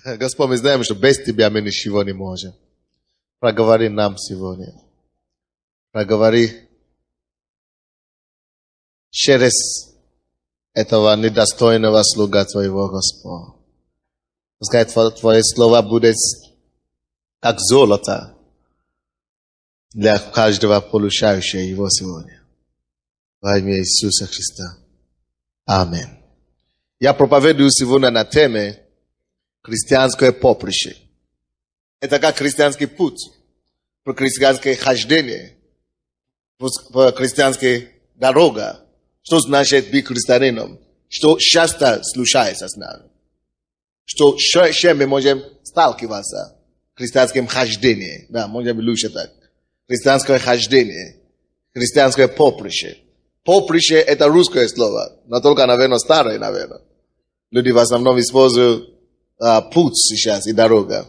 Господь, мы знаем, что без Тебя мы ничего не можем. Проговори нам сегодня. Проговори через этого недостойного слуга Твоего, Господь. Пускай Твои слова будут как золото для каждого получающего его сегодня. Во имя Иисуса Христа. Аминь. Я проповедую сегодня на теме христианское поприще. Это как христианский путь, про христианское хождение, про христианская дорога. Что значит быть христианином? Что часто случается с нами? Что чем мы можем сталкиваться в христианском хождении? Да, может быть лучше так. Христианское хождение, христианское поприще. Поприще – это русское слово, но только, наверное, старое, наверное. Люди в основном используют путь сейчас и дорога.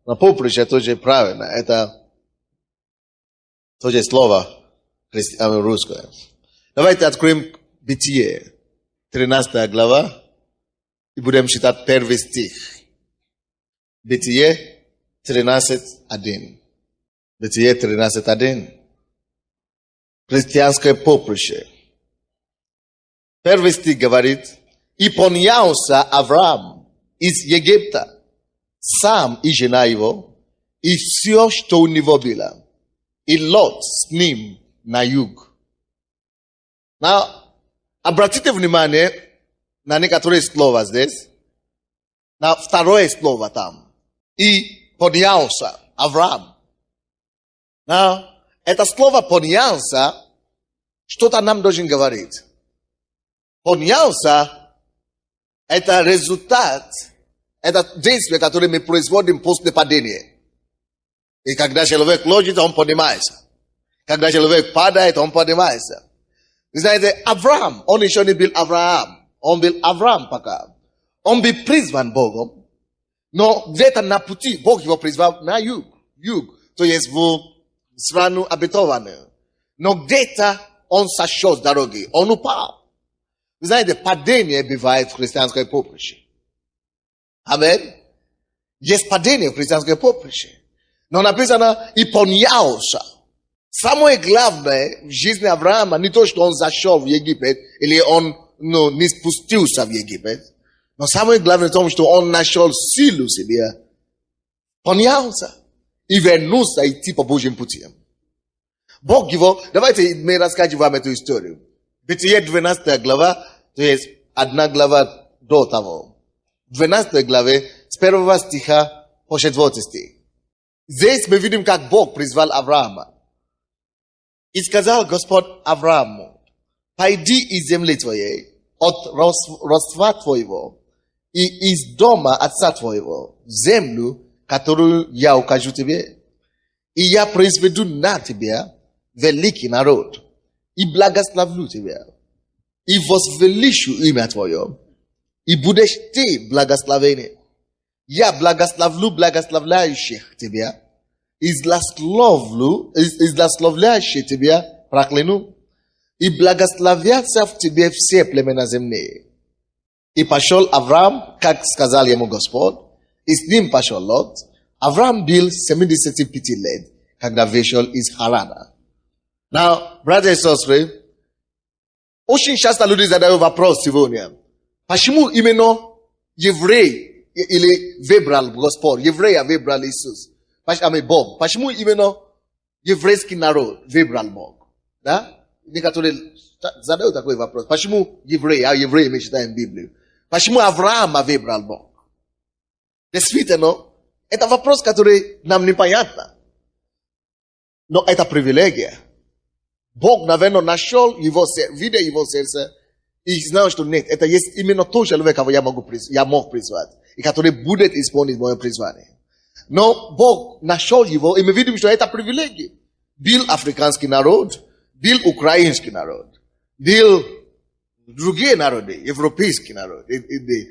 Но поприще тоже правильно, это тоже слово русское. Давайте откроем Бытие, 13 глава, и будем читать первый стих. Бытие 13:1. Бытие 13:1. Христианское поприще. Первый стих говорит: «И поднялся Авраам из Египта, сам и жена его, и все, что у него было, и Лот с ним на юг». Обратите внимание на некоторые слова здесь, на второе слово там. «И поднялся Авраам». Это слово «поднялся» что-то нам должен говорить. Поднялся – это результат, это действие, которое мы производим после падения. И когда человек ложится, он поднимается. Когда человек падает, он поднимается. Вы знаете, Авраам, он еще не был Авраам. Он был Авраам пока. Он был призван Богом. Но где-то на пути Бог его призвал на юг. То есть в страну обетованную. Но где-то он сошел с дороги. Он упал. Вы знаете, падение бывает в христианской поприще. Аминь. Есть падение в христианской поприще. Но написано «и поднялся». Самое главное в жизни Авраама не то, что он зашел в Египет, или он не спустился в Египет. Но самое главное в том, что он нашел силу в себе, поднялся и вернулся идти по Божьим путям. Бог его... Давайте мы расскажем вам эту историю. Бытие 12 глава, то есть одна глава до того. В 12 главе с 1 стиха по 4 стих. Здесь мы видим, как Бог призвал Авраама. «И сказал Господь Аврааму: пойди из земли твоей, от родства твоего, и из дома отца твоего, в землю, которую я укажу тебе. И я произведу на тебя великий народ, и благословлю тебя, и возвеличу имя твое, и будешь ты благословение. Я благословлю благословляющих тебя, и злословляющих тебя прокляну, и благословятся в тебе все племена земные». И пошел Авраам, как сказал ему Господь, и с ним пошел Лот. Авраам был 75 лет, когда вышел из Харана. Братья и сестры, очень часто люди задают вопрос сегодня: почему именно еврей или выбрал Господь, еврея выбрал Иисус, Бог? Почему именно еврейский народ выбрал Бог? Да? Некоторые задают такой вопрос. Почему евреи, а евреи мы читаем Библию? Почему Авраама выбрал Бог? Действительно, это вопрос, который нам непонятно. Но это привилегия. Бог, наверное, нашел его, видя его сердце, и знал, что нет, это есть именно тот человек, кого я мог призвать, и который будет исполнить мое призвание. Но Бог нашел его, и мы видим, что это привилегия. Был африканский народ, был украинский народ, был другие народы, европейский народ,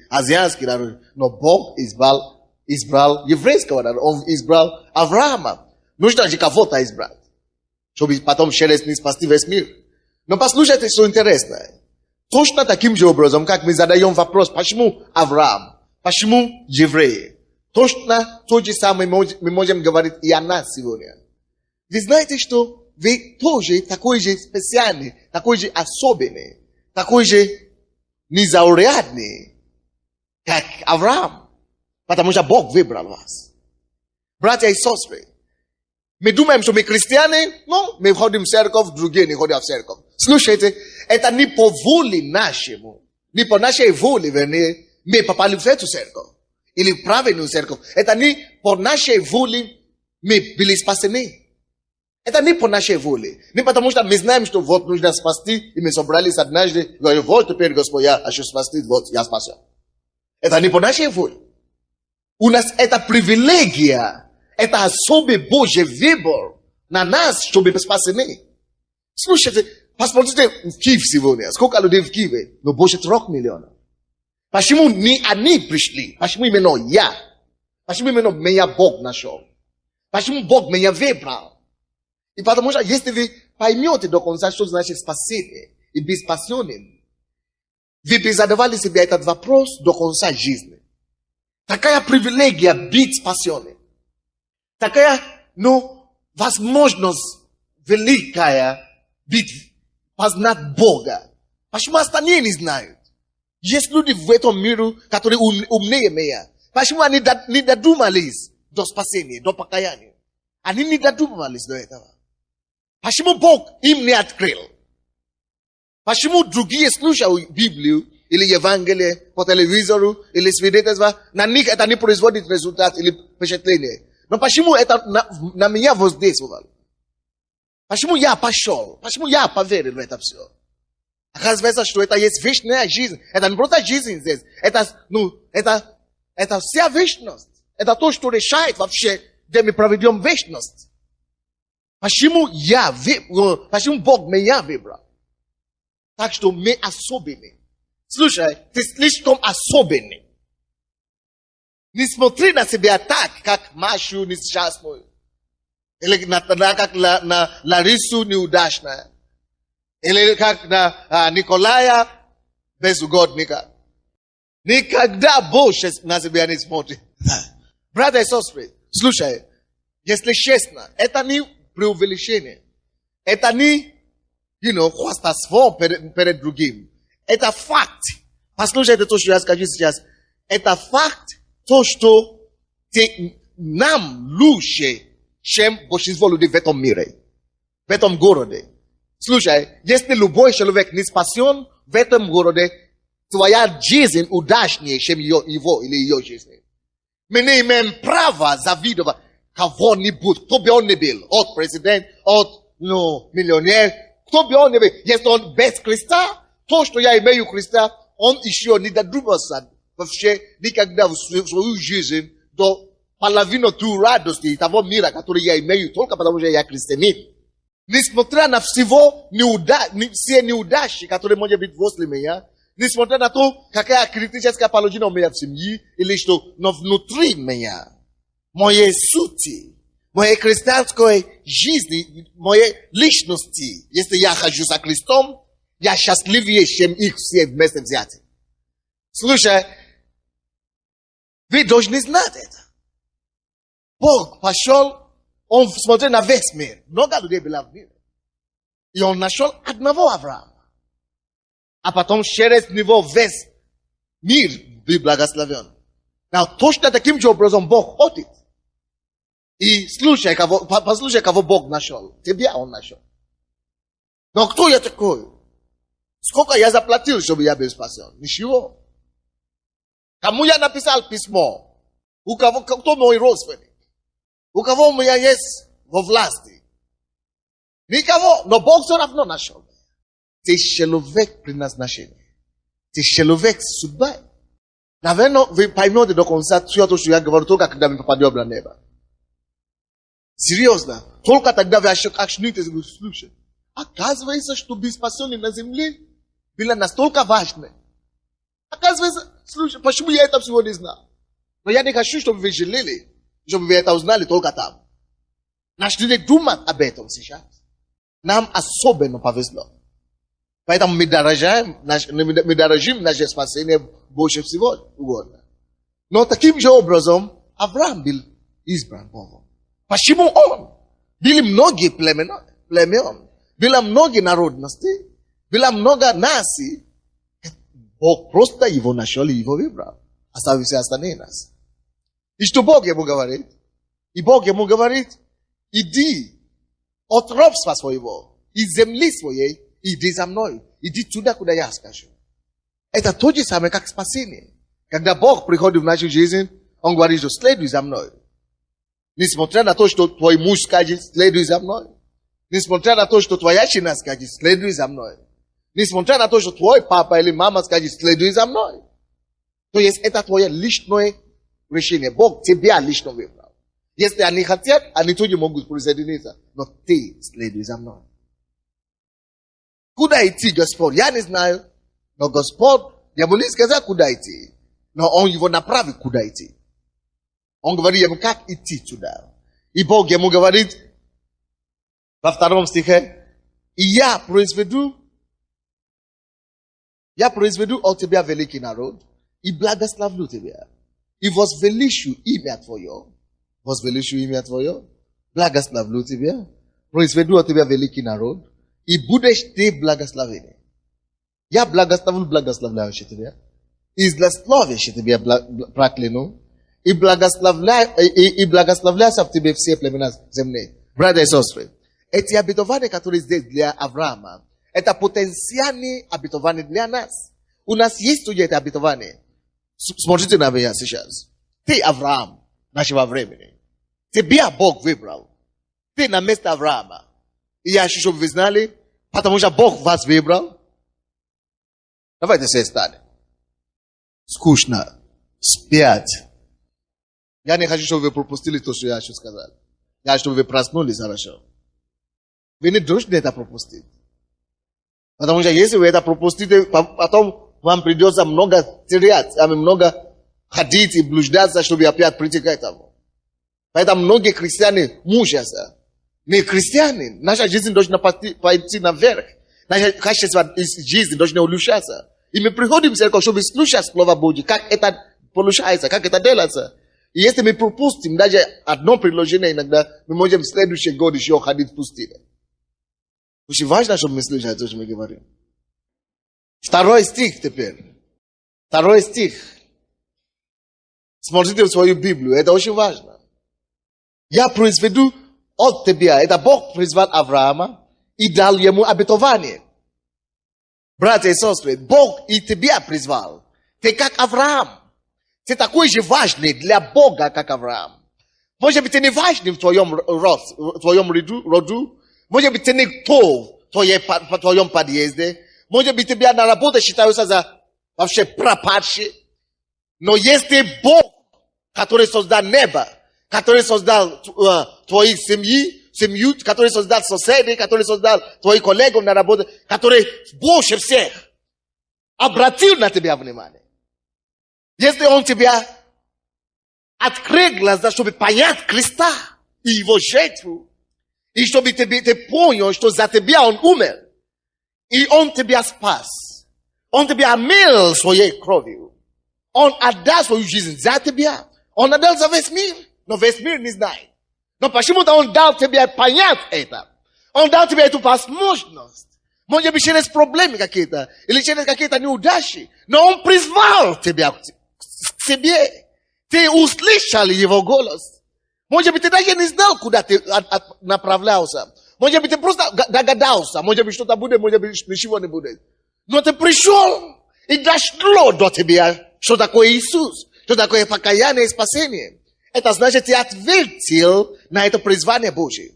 азиатский народ. Но Бог избрал еврейского народа, Он избрал Авраама. Нужно же кого-то избрать, чтобы потом через них спасти весь мир. Но послушайте, что интересно. Точно таким же образом, как мы задаем вопрос, почему Авраам, почему евреи, Точно то же самое мы можем говорить и о нас сегодня. Вы знаете, что вы тоже такой же специальный, такой же особенный, такой же незаурядный, как Авраам. Потому что Бог выбрал вас. Братья и сестры, мы думаем, что мы христиане, но мы ходим в церковь, другие не ходят в церковь. Слушайте, это не по воле нашему, не по нашей воле, вернее, мы попали в эту церковь. Или в правильную церковь. Это не по нашей воле мы были спасены. Это не по нашей воле. Не потому что мы знаем, что вот нужно спасти, и мы собрались однажды, и говорим, вот теперь, Господь, я хочу спасти, вот я спасен. Это не по нашей воле. У нас это привилегия, это особый Божий выбор на нас, чтобы быть спасены. Слушайте, посмотрите в Киев сегодня. Сколько людей в Киеве? Ну, больше 3 миллионов. Почему не они пришли? Почему именно я? Почему именно меня Бог нашел? Почему Бог меня выбрал? И потому что если вы поймете до конца, что значит спасение и быть спасенным, вы бы задавали себе этот вопрос до конца жизни. Такая привилегия быть спасенным. Такая, возможность великая быть, познать Бога. Почему остальные не знают? Есть люди в этом мире, которые умнее меня. Почему они не додумались до спасения, до покаяния? Они не додумались до этого. Почему Бог им не открыл? Почему другие слушают Библию или Евангелие по телевизору или свидетельства, на них это не производит результат или впечатление? Но почему это на меня воздействовало? Почему я пошел? Почему я поверил в это все? Оказывается, что это есть вечная жизнь. Это не просто жизнь здесь. Это вся вечность. Это то, что решает вообще, где мы проведем вечность. Почему Бог меня выбрал? Так что мы особенные. Слушай, ты слишком особенный. Не смотри на себя так, как Машу несчастную. Или как на Ларису неудачная. Или как на Николая безугодника. Никогда больше на себя не смотри. Братья и сестры, слушай, если честно, это не преувеличение. Это не, хвастовство перед другим. Это факт. Послушайте то, что я скажу сейчас. Это факт, то, что нам лучше, чем большинство людей в этом мире. В этом городе. Слушай, если любой человек не спасен в этом городе, твоя жизнь удачнее, чем его или ее жизнь. Мы не имеем права завидовать кого-нибудь, кто бы он ни был, от президента, от миллионер, кто бы он ни был. Если он без Христа, то, что я имею Христа, он еще не додумался вообще никогда в свою жизнь до половины той радости того мира, который я имею, только потому что я христианин. Несмотря на все неудачи, которые могут быть возле меня, несмотря на то, какая критическая положение у меня в семье, или что, но внутри меня, моей сути, моей христианской жизни, моей личности, если я хожу за Христом, я счастливее, чем их все вместе взятые. Слушай, вы должны знать это. Бог пошел, он смотрел на весь мир. Много людей было в мире. И он нашел одного Авраама. А потом через него весь мир был благословен. Точно таким же образом Бог ходит. И послушай, кого Бог нашел. Тебя он нашел. Но кто я такой? Сколько я заплатил, чтобы я был спасен? Ничего. Кому я написал письмо? Кто мой родственник? У кого у меня есть во власти? Никого. Но Бог все равно нашел. Ты человек предназначения. Ты человек судьбы. Наверное, вы поймете до конца все то, что я говорю, только когда мы попадем на небо. Серьезно. Только тогда вы очнетесь и слушайте. Оказывается, что быть спасенным на земле было настолько важно. Оказывается, слушай, почему я это всего не знал? Но я не хочу, чтобы вы жалели, чтобы вы это узнали только там. Начали думать об этом сейчас. Нам особенно повезло. Поэтому мы дорожим наше спасение больше всего угодно. Но таким же образом, Авраам был избран Богом. Почему он? Были многие племен, было много народностей, было много наций. Бог просто его нашел и его выбрал. Оставил все остальные нас. И что Бог ему говорит? И Бог ему говорит, иди от робства своего, из земли своей, иди за мной. Иди туда, куда я скажу. Это то же самое, как спасение. Когда Бог приходит в нашу жизнь, Он говорит, что следуй за мной. Несмотря на то, что твой муж скажет, следуй за мной. Несмотря на то, что твоя жена скажет, следуй за мной. Несмотря на то, что твой папа или мама скажет, следуй за мной. То есть это твое личное решение. Бог тебя лично выбрал. Если они хотят, они тоже могут присоединиться. Но ты следуй за мной. Куда идти, Господь? Я не знаю. Но Господь, я бы не сказал, куда идти. Но Он его направит, куда идти. Он говорит ему, как идти туда. И Бог ему говорит, во 2 стихе, и я произведу от тебя великий народ, и благословлю тебя, и возвеличу имя твое, благословлю тебя, произведу от тебя великий народ, и будешь ты благословенный. Я благословляющий тебя, и злословящий тебя прокляну, и благословляются в тебе все племена земные. Братья и сестры, эти обетования, которые здесь для Авраама, это потенциальные обетования для нас. У нас есть тоже это обетование. Смотрите на меня сейчас. Ты Авраам нашего времени. Тебя Бог выбрал. Ты на место Авраама. И я хочу, чтобы вы знали, потому что Бог вас выбрал. Давайте все станем. Скучно. Спят. Я не хочу, чтобы вы пропустили то, что я хочу сказать. Я хочу, чтобы вы проснулись хорошо. Вы не должны это пропустить. Потому что если вы это пропустите, потом вам придется много терять, много ходить и блуждаться, чтобы опять прийти к этому. Поэтому многие христиане мучаются. Мы христиане, наша жизнь должна пойти наверх. Наше качество жизни должно улучшаться. И мы приходим в церковь, чтобы слушать Слово Божье, как это получается, как это делается. И если мы пропустим даже одно предложение иногда, мы можем в следующий год еще ходить в пустыне. Очень важно, чтобы мы слышали то, что мы говорим. 2 стих теперь. 2 стих. Смотрите в свою Библию, это очень важно. Я произведу от тебя. Это Бог призвал Авраама и дал ему обетование. Братья и сестры, Бог и тебя призвал. Ты как Авраам. Ты такой же важный для Бога, как Авраам. Может быть, ты не важный в твоем роду. Может быть, ты никто в твоем подъезде. Может быть, тебя на работе считаются за вообще пропадший. Но есть Бог, который создал небо, который создал твои семью, который создал соседей, который создал твоих коллег на работе, который больше всех обратил на тебя внимание. Если Он тебя открыл глаза, чтобы понять Христа и Его жертву, и чтобы ты понял, что за тебя Он умер, и Он тебя спас, Он тебя омыл своей кровью, Он отдал свою жизнь за тебя, Он отдал за весь мир, но весь мир не знает. Но почему-то Он дал тебе понять это. Он дал тебе эту возможность. Может быть, через проблемы какие-то, или через какие-то неудачи, но Он призвал тебя к себе. Ты услышал Его голос. Может быть, ты даже не знал, куда ты направлялся. Может быть, ты просто догадался. Может быть, что-то будет, может быть, ничего не будет. Но ты пришел, и дошло до тебя, что такое Иисус, что такое покаяние и спасение. Это значит, ты ответил на это призвание Божие.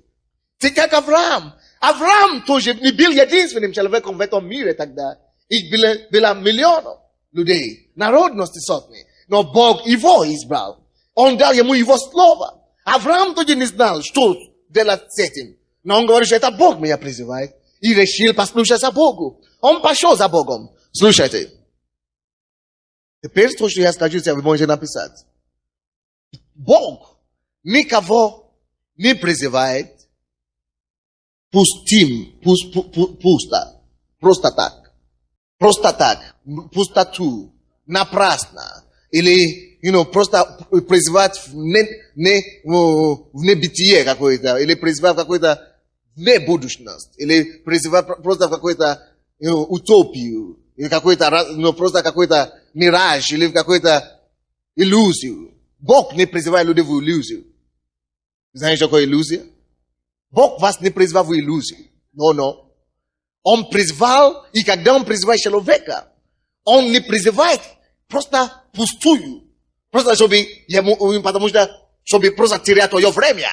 Ты как Авраам. Авраам тоже не был единственным человеком в этом мире тогда. Их было миллионов людей, народности сотни. Но Бог его избрал. Он дал ему его слово. Авраам тоже не знал, что делать с этим. Но он говорит, что это Бог меня призывает. И решил послушаться Богу. Он пошел за Богом. Слушайте. Теперь то, что я скажу, вы можете написать. Бог никого не призывает просто так, пустоту, напрасно. Или, просто призывать в небытие какое-то, или призывать какую-то небудущность, или призывать просто в какую-то утопию, или просто какой-то мираж, или в какую-то иллюзию. Бог не призывает людей в иллюзию. Знаете, что такое иллюзия? Бог вас не призвал в иллюзию. Но. Он призвал, и когда Он призывает человека, Он не призывает просто пустую. Просто потому что, чтобы просто терять твое время.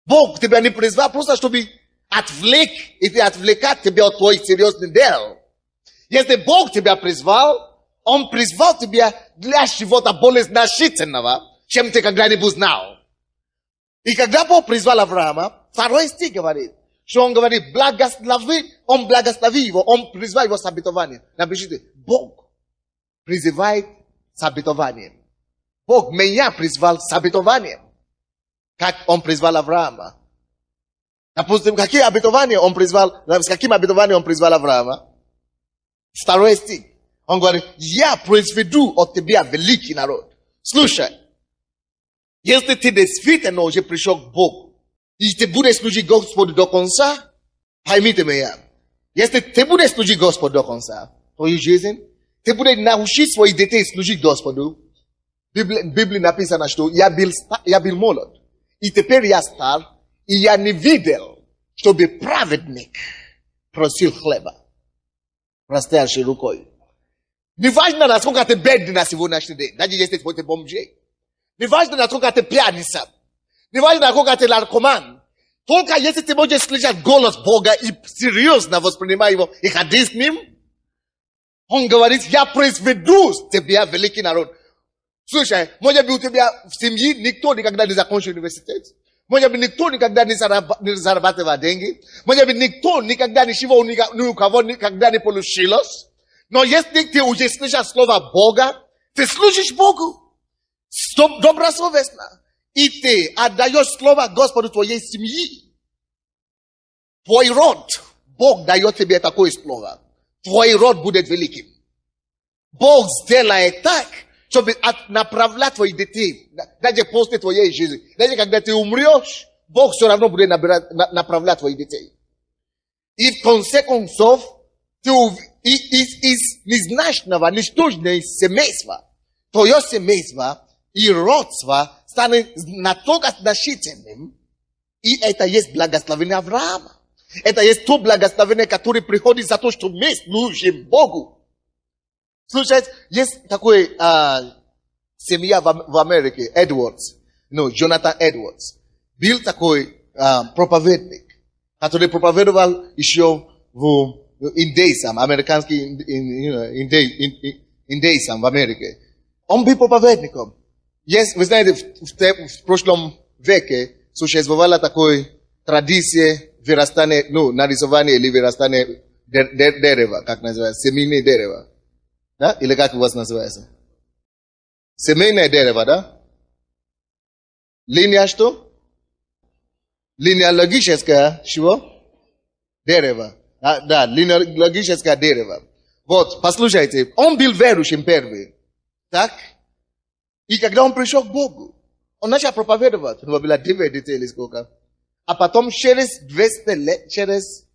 Бог тебя не призвал просто, чтобы отвлекать тебя от твоих серьезных дел. Если Бог тебя призвал, Он призвал тебя для чего-то более значительного, чем ты когда-нибудь знал. И когда Бог призвал Авраама, 2 стих говорит, что Он говорит, Он благослови его, Он призвал его с обетованием. Напишите, Бог призывает с обетованием. Бог меня призвал с обетованием. Как Он призвал Авраама. Допустим, с каким обетованием Он призвал Авраама? 2 стих. Он говорит, я произведу от тебя великий народ. Слушай, если ты действительно уже пришел к Богу, и ты будешь служить Господу до конца, поймите меня, если ты будешь служить Господу до конца, твою жизнь, ты будешь научить своих детей служить Господу. В Библии написано, что я был молод, и теперь я стар, и я не видел, чтобы праведник просил хлеба, простящей рукой. Неважно, насколько ты бедный на сегодняшний день, даже если ты бомжей. Неважно, насколько ты пьяница. Неважно, насколько ты наркоман. Только если ты можешь слышать голос Бога и серьезно воспринимать его и ходить с ним, Он говорит, я произведу с тебя великий народ. Слушай, может быть, у тебя в семье никто никогда не закончил университет. Может быть, никто никогда не зарабатывал деньги. Может быть, никто никогда ничего ни у кого никогда не получилось. Но если ты уже слышишь слово Бога, ты служишь Богу добросовестно. И ты отдаешь слово Господу твоей семьи. Твой род, Бог дает тебе такое слово. Твой род будет великим. Бог сделает так, чтобы направлять твоих детей, даже после твоей жизни. Даже когда ты умрешь, Бог все равно будет направлять твоих детей. И в конце концов, ты из незначного, ничтожного семейства, твое семейство и родство станет настолько значительным, и это есть благословение Авраама. Это есть то благословение, которое приходит за то, что мы служим Богу. Слушайте, есть такой семья в Америке, Джонатан Эдвардс. Был такой проповедник, который проповедовал еще в индейцам, американский индейцам в Америке. Он был проповедником. Вы знаете, в прошлом веке существовала такая традиция вырастания, нарисования или вырастания дерева, как называется, семейное дерево. Да? Или как у вас называется? Семейное дерево, да? Линия что? Линеологическое чего? Дерево. Да, линеологическое дерево. Вот, послушайте, он был верующим первый. Так? И когда он пришел к Богу, он начал проповедовать. У него было 9 детей или сколько. А потом через 200 лет, через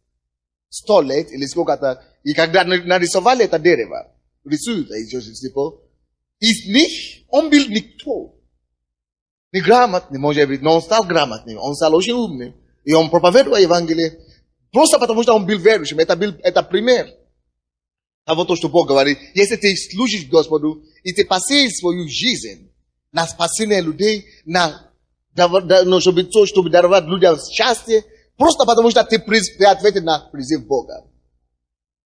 100 лет или сколько-то, и когда нарисовали это дерево, рисуют из них он был никто. Неграмотный, может быть, но он стал грамотным, он стал очень умным. И он проповедовал Евангелие. Просто потому, что он был верующим. Это пример того, то, что Бог говорит. Если ты служишь Господу, и ты посеешь свою жизнь на спасение людей, чтобы даровать людям счастье, просто потому, что ты ответил на призыв Бога.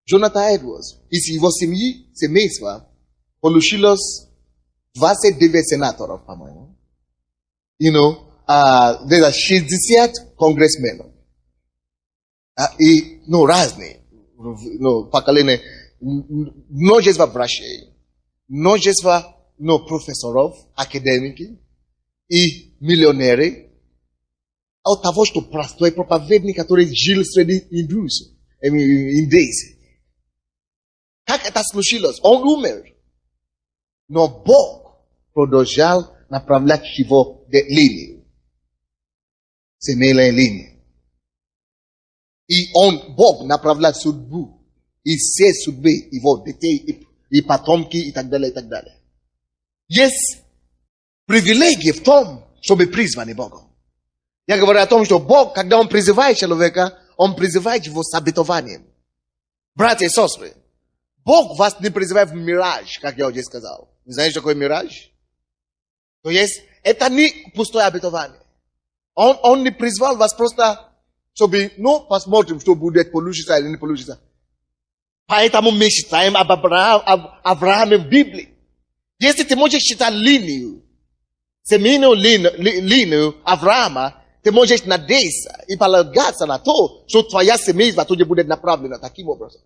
Джонатан Эдвардс из его семейства получилось 29 сенаторов, по-моему. There's 60 конгрессменов. И, разные, поколения, множество врачей, множество, профессоров, академики и миллионеры. От того, что простой проповедник, который жил среди индейцев. Как это случилось? Он умер. Но Бог продолжал направлять его линию. Семейная линия. И Бог направляет судьбу. И все судьбы его детей, и потомки, и так далее, и так далее. Есть привилегия в том, чтобы призваны Богом. Я говорю о том, что Бог, когда Он призывает человека, Он призывает его с обетованием. Братья и сестры, Бог вас не призывает в мираж, как я уже сказал. Вы знаете, что такое мираж? То есть, это не пустое обетование. Он не призвал вас просто, чтобы, посмотрим, что будет, получится или не получится. Поэтому мы читаем об Аврааме в Библии. Если ты можешь читать линию, семейную линию Авраама, ты можешь надеяться и полагаться на то, что твоя семейство тоже будет направлена таким образом.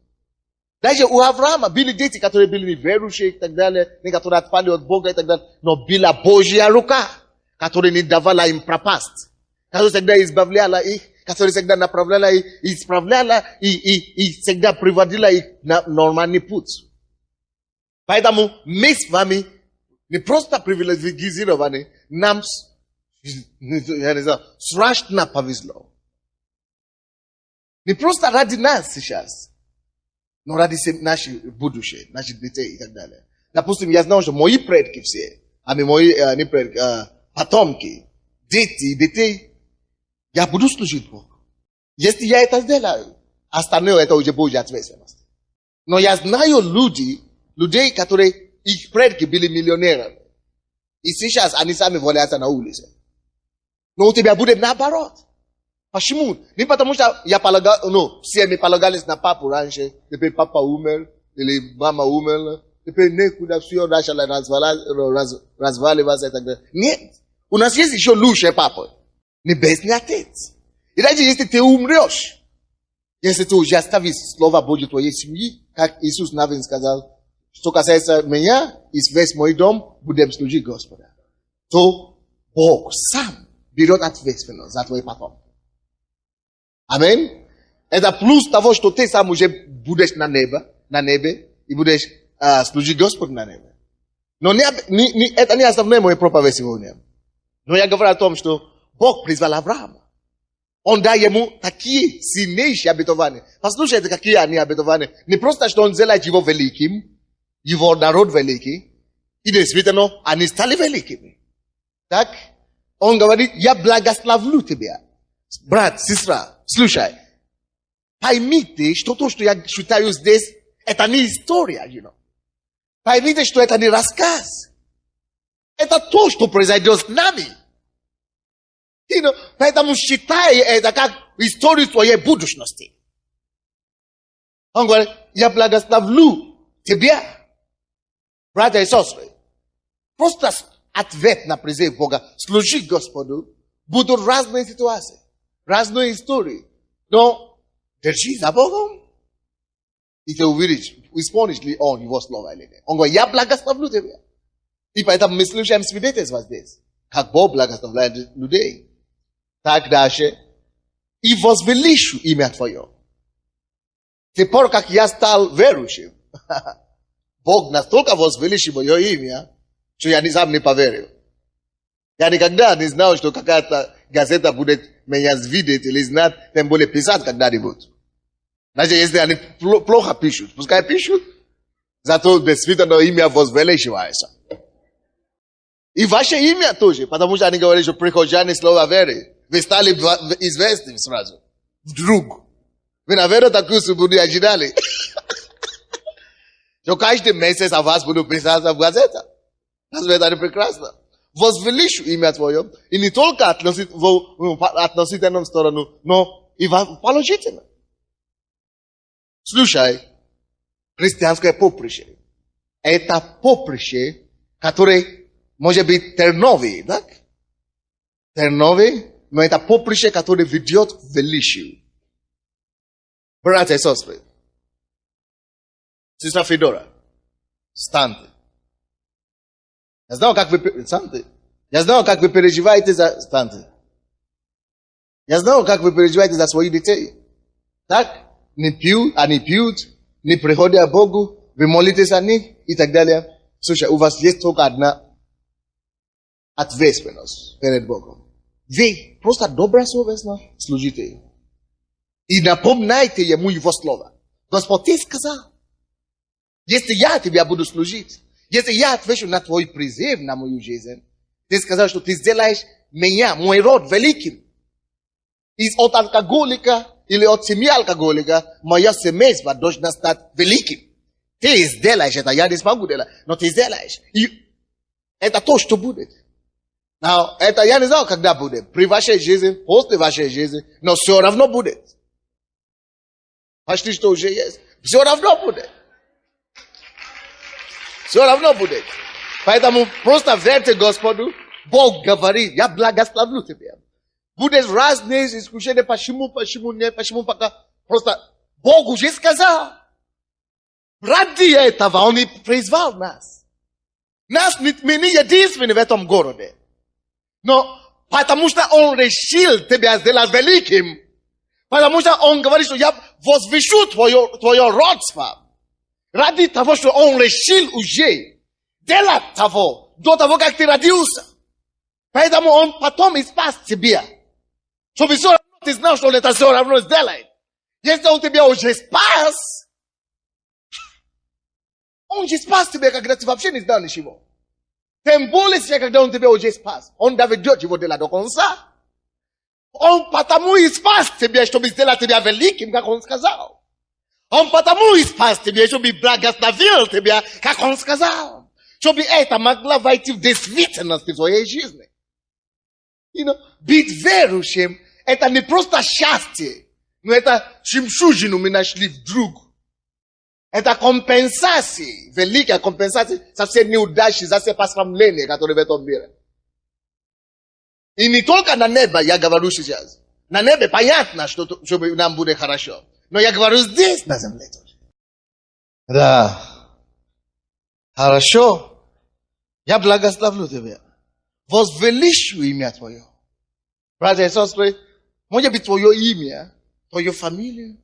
Даже у Авраама были дети, которые были неверующие и так далее, которые отпали от Бога и так далее, но была Божья рука, которая не давала им пропасть, которая всегда избавляла их, которая всегда направляла их, исправляла и всегда приводила их на нормальный путь. Поэтому мы с вами не просто привилегированы, нам страшно повезло. Не просто ради нас сейчас, но ради нашего будущего, наших детей и так далее. Допустим, я знаю, что мои предки все, мои потомки, дети, детей, я буду служить Богу. Если я это сделаю, остальное это уже Божья ответственность. Но я знаю людей, которые их предки были миллионерами. И сейчас они сами валяются на улице. Но у тебя будет наоборот. Почему? Не потому что все мы полагались на папу раньше, теперь папа умер, или мама умерла, теперь некуда все начало разваливаться и так далее. Нет. У нас есть еще лучший папа. Небесный Отец. И даже если ты умрешь, если ты уже оставишь Слово Божье в твоей семье, как Иисус Навин сказал, что касается меня и весь мой дом, будем служить Господа, то Бог сам берет ответственность за твои потомки. Аминь. Это плюс того, что ты сам уже будешь на небе и будешь служить Господу на небе. Но это не основная моя проповедь сегодня. Но я говорю о том, что Бог призвал Авраама. Он дал ему такие сильнейшие обетования. Послушайте, какие они обетования. Не просто, что он сделает его великим, его народ великий, и действительно, они стали великими. Так? Он говорит, я благословлю тебя. Брат, сестра, слушай. Поймите, что то, что я читаю здесь, это не история, Поймите, что это не рассказ. Это то, что произойдет с нами. Поэтому считай это как историю твоей будущности. Он говорит, я благословлю тебя, братья и сестры. Просто ответ на призыв Бога, служить Господу, будут разные ситуации, разные истории. Но держись за Богом, и ты увидишь, исполнишь ли он его слово или нет. Он говорит, я благословлю тебя. И поэтому мы слушаем свидетельства здесь, как Бог благословляет людей. Так дальше. И возвеличу имя Твое. Теперь, как я стал верующим, Бог настолько возвеличил мое имя, что я сам не поверил. Я никогда не знал, что какая-то газета будет меня видеть или знать, тем более писать когда-нибудь. Даже если они плохо пишут, пускай пишут, зато действительно имя возвеличивается. И ваше имя тоже, потому что они говорят, что прихожане слова веры. Вы стали известны сразу. Вдруг. Вы, наверное, такую свободу ожидали. Что каждый месяц о вас буду писать в газетах. Разве это не прекрасно? Возвеличу имя Твое. И не только в относительном сторону, но и в положительном. Слушай, христианское поприще. Это поприще, которое может быть терновый, так? Терновый. Но это поприще, которое ведет в величию. Братья и сестры. Сестра Федора. Станьте. Я знаю, как вы переживаете за станьте. Я знаю, как вы переживаете за своих детей. Так? Они пьют, не приходят к Богу, вы молитесь о них и так далее. Слушай, у вас есть только одна ответственность перед Богом. Вы просто добро совестно служите. И напоминайте ему его слово. Господь, ты сказал, если я тебя буду служить, если я отвечу на твой призыв, на мою жизнь, ты сказал, что ты сделаешь меня, мой род великим. От алкоголика или от семьи алкоголика, мое семейство должно стать великим. Ты сделаешь это, я не смогу делать, но ты сделаешь. И это то, что будет. Но это я не знаю, когда будет. При вашей жизни, после вашей жизни, но все равно будет. Почти что уже есть. Все равно будет. Все равно будет. Поэтому просто верьте Господу. Бог говорит, я благословлю тебя. Будет разные исключения, почему нет, почему пока. Просто Бог уже сказал. Ради этого Он и призвал нас. Мы не единственные в этом городе. Но потому что Он решил тебя сделать великим. Потому что Он говорит, что я возвышу твое родство. Ради того, что Он решил уже делать того, до того, как ты родился. Поэтому Он потом и спас тебя. Чтобы все равно ты знал, что Он это все равно сделает. Если Он тебя уже спас, Он же спас тебя, когда ты вообще не знал ничего. Тем более, когда Он тебя уже спас. Он доведет его дело до конца. Он потому и спас тебя, чтобы сделать тебя великим, как Он сказал. Он потому и спас тебя, чтобы благословил тебя, как Он сказал. Чтобы это могло войти в действительность в твоей жизни. Быть верующим, это не просто счастье, но это жемчужину мы нашли вдруг. Это компенсация, великая компенсация за все неудачи, за все посрамления, которые в этом мире. И не только на небе, я говорю сейчас. На небе понятно, что нам будет хорошо. Но я говорю здесь, на земле тоже. Да. Хорошо. Я благословлю тебя. Возвеличу имя твое. Братья и сестры, может быть, твое имя, твою фамилию,